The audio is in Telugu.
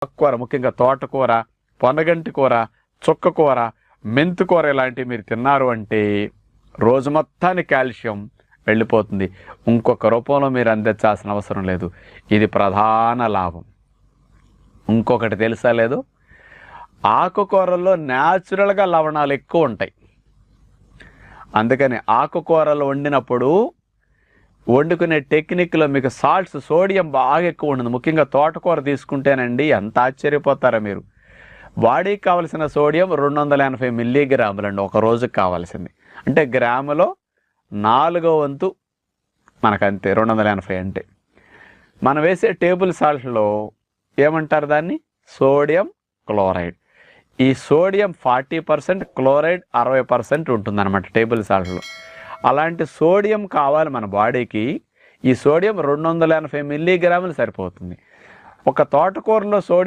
ఆకుకూర, ముఖ్యంగా తోటకూర, పొనగంటి కూర, చుక్కకూర, మెంతికూర ఇలాంటివి మీరు తిన్నారు అంటే రోజు మొత్తానికి కాల్షియం వెళ్ళిపోతుంది. ఇంకొక రూపంలో మీరు అందించాల్సిన అవసరం లేదు. ఇది ప్రధాన లాభం. ఇంకొకటి తెలుసా లేదు, ఆకుకూరల్లో న్యాచురల్గా లవణాలు ఎక్కువ ఉంటాయి. అందుకని ఆకుకూరలు వండినప్పుడు వండుకునే టెక్నిక్లో మీకు సోడియం బాగా ఎక్కువ ఉంటుంది. ముఖ్యంగా తోటకూర తీసుకుంటేనండి ఎంత ఆశ్చర్యపోతారో మీరు. బాడీకి కావలసిన సోడియం 280 మిల్లీగ్రాములండి ఒక రోజుకి కావాల్సింది. అంటే గ్రాములో 4వ వంతు మనకంతే 280 అంటే. మనం వేసే టేబుల్ సాల్ట్లో ఏమంటారు దాన్ని? Sodium chloride. ఈ సోడియం 40%, క్లోరైడ్ 60% ఉంటుందన్నమాట టేబుల్ సాల్ట్లో. అలాంటి సోడియం కావాలి మన బాడీకి. ఈ సోడియం 280 మిల్లీగ్రాములు సరిపోతుంది. ఒక తోటకూరలో సోడియం